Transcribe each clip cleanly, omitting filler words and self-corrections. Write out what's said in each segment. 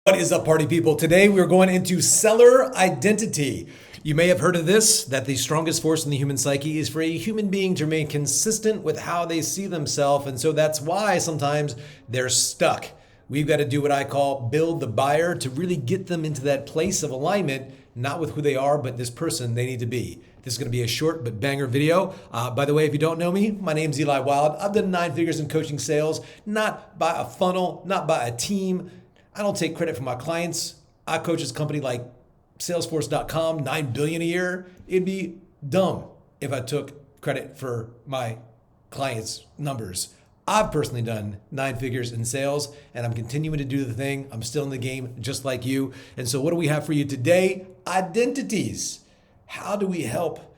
What is up, party people? Today we're going into seller identity. You may have heard of this, that the strongest force in the human psyche is for a human being to remain consistent with how they see themselves. And so that's why sometimes they're stuck. We've got to do what I call build the buyer to really get them into that place of alignment, not with who they are, but this person they need to be. This is going to be a short but banger video. By the way, if you don't know me, my name's Eli Wilde. I've done 9 figures in coaching sales, not by a funnel, not by a team. I don't take credit for my clients. I coach this company like Salesforce.com, $9 billion a year. It'd be dumb if I took credit for my clients' numbers. I've personally done 9 figures in sales, and I'm continuing to do the thing. I'm still in the game just like you. And so what do we have for you today? Identities. How do we help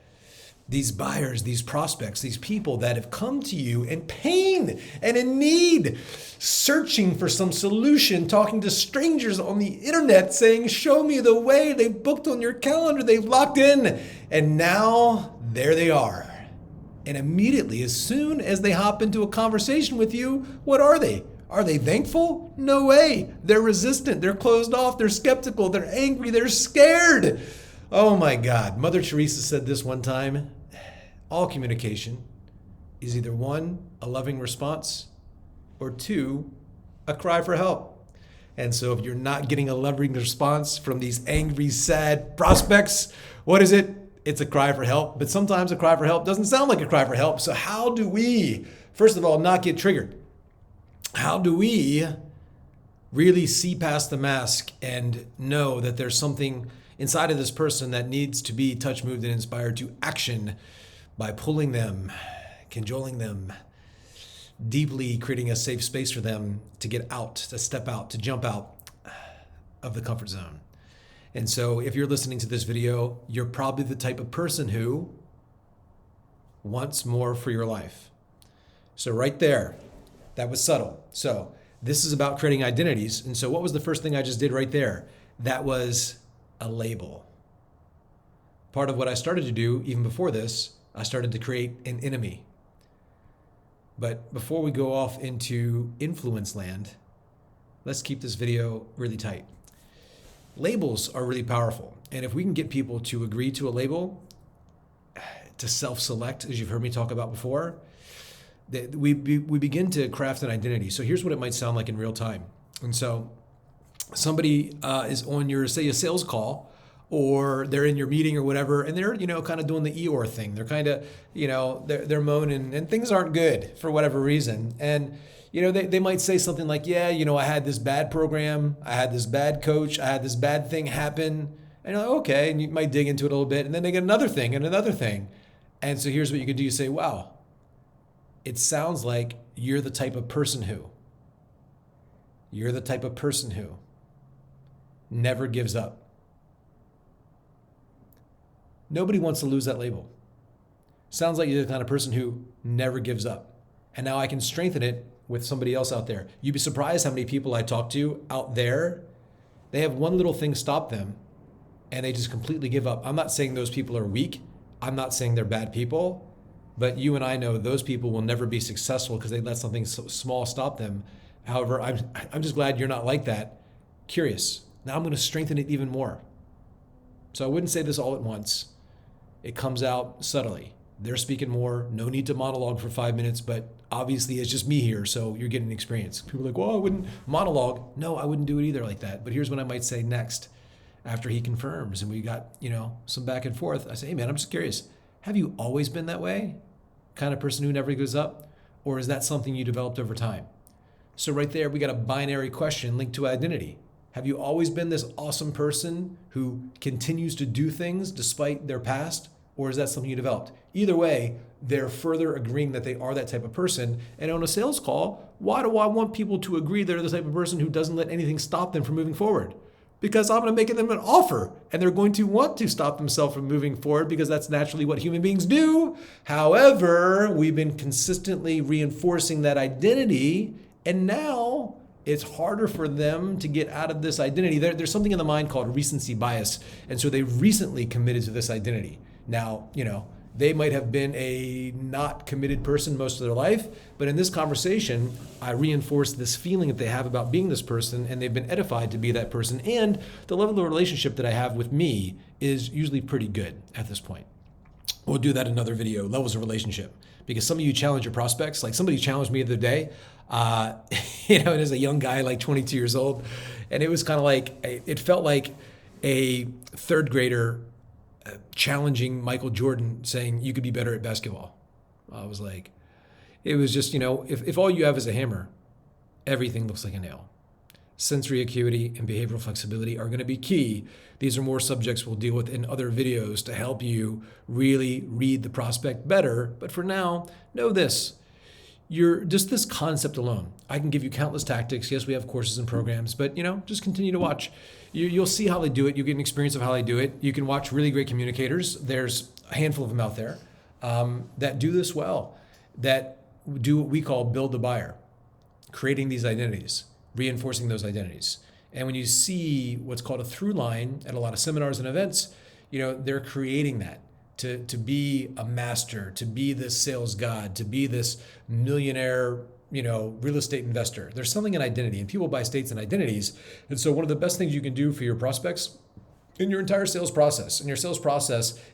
these buyers, these prospects, these people that have come to you in pain and in need, searching for some solution, talking to strangers on the internet saying, show me the way. They booked on your calendar, they've locked in, and now there they are. And immediately, as soon as they hop into a conversation with you, what are they? Are they thankful? No way. They're resistant, they're closed off, they're skeptical, they're angry, they're scared. Oh my God. Mother Teresa said this one time. All communication is either 1, a loving response, or 2, a cry for help. And so if you're not getting a loving response from these angry, sad prospects, what is it? It's a cry for help. But sometimes a cry for help doesn't sound like a cry for help. So how do we, first of all, not get triggered? How do we really see past the mask and know that there's something inside of this person that needs to be touched, moved, and inspired to action by pulling them, cajoling them, deeply creating a safe space for them to get out, to step out, to jump out of the comfort zone. And so if you're listening to this video, you're probably the type of person who wants more for your life. So right there, that was subtle. So this is about creating identities. And so what was the first thing I just did right there? That was a label. Part of what I started to do even before this, I started to create an enemy. But before we go off into influence land, let's keep this video really tight. Labels are really powerful. And if we can get people to agree to a label, to self-select, as you've heard me talk about before, we begin to craft an identity. So here's what it might sound like in real time. And so somebody is on your, say, a sales call, or they're in your meeting or whatever, and they're, kind of doing the Eeyore thing. They're kind of, they're moaning and things aren't good for whatever reason. And, they might say something like, yeah, I had this bad program, I had this bad coach, I had this bad thing happen. And you're like, okay, and you might dig into it a little bit, and then they get another thing and another thing. And so here's what you could do. You say, wow, it sounds like you're the type of person who never gives up. Nobody wants to lose that label. Sounds like you're the kind of person who never gives up. And now I can strengthen it with somebody else out there. You'd be surprised how many people I talk to out there, they have one little thing stop them and they just completely give up. I'm not saying those people are weak. I'm not saying they're bad people, but you and I know those people will never be successful because they let something so small stop them. However, I'm just glad you're not like that. Curious. Now I'm going to strengthen it even more. So I wouldn't say this all at once. It comes out subtly. They're speaking more. No need to monologue for 5 minutes, but obviously it's just me here, so you're getting experience. People are like, well, I wouldn't monologue. No, I wouldn't do it either like that. But here's what I might say next after he confirms and we got, some back and forth. I say, hey man, I'm just curious. Have you always been that way? Kind of person who never gives up? Or is that something you developed over time? So right there, we got a binary question linked to identity. Have you always been this awesome person who continues to do things despite their past? Or is that something you developed? Either way, they're further agreeing that they are that type of person. And on a sales call, why do I want people to agree they're the type of person who doesn't let anything stop them from moving forward? Because I'm going to make them an offer and they're going to want to stop themselves from moving forward because that's naturally what human beings do. However, we've been consistently reinforcing that identity, and now it's harder for them to get out of this identity. There's something in the mind called recency bias. And so they recently committed to this identity. Now, They might have been a not committed person most of their life, but in this conversation, I reinforce this feeling that they have about being this person, and they've been edified to be that person. And the level of relationship that I have with me is usually pretty good at this point. We'll do that in another video, levels of relationship, because some of you challenge your prospects. Like somebody challenged me the other day, and as a young guy, like 22 years old, and it was kind of like, it felt like a third grader challenging Michael Jordan, saying you could be better at basketball. I was like, it was just, if all you have is a hammer, everything looks like a nail. Sensory acuity and behavioral flexibility are going to be key. These are more subjects we'll deal with in other videos to help you really read the prospect better. But for now, know this. You're just this concept alone. I can give you countless tactics. Yes, we have courses and programs, but just continue to watch. You'll see how they do it. You get an experience of how they do it. You can watch really great communicators. There's a handful of them out there that do this well, that do what we call build the buyer, creating these identities, reinforcing those identities. And when you see what's called a through line at a lot of seminars and events, they're creating that to be a master, to be this sales god, to be this millionaire, real estate investor. They're selling an identity, and people buy states and identities. And so one of the best things you can do for your prospects in your entire sales process,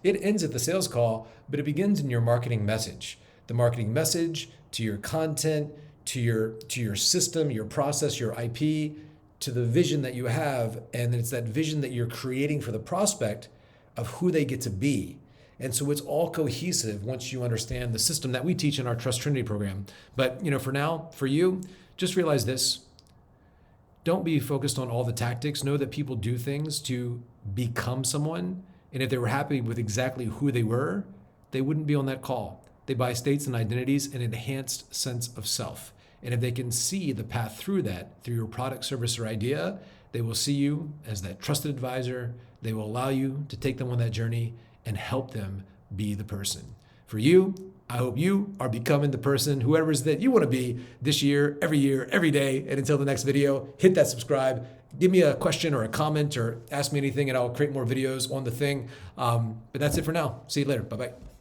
it ends at the sales call, but it begins in your marketing message. The marketing message to your content, to your system, your process, your IP, to the vision that you have. And it's that vision that you're creating for the prospect of who they get to be. And so it's all cohesive once you understand the system that we teach in our Trust Trinity program. But for now, for you, just realize this. Don't be focused on all the tactics. Know that people do things to become someone. And if they were happy with exactly who they were, they wouldn't be on that call. They buy states and identities, an enhanced sense of self. And if they can see the path through that, through your product, service, or idea, they will see you as that trusted advisor. They will allow you to take them on that journey and help them be the person. For you, I hope you are becoming the person, whoever it is that you want to be this year, every day. And until the next video, hit that subscribe. Give me a question or a comment or ask me anything, and I'll create more videos on the thing. But that's it for now. See you later. Bye-bye.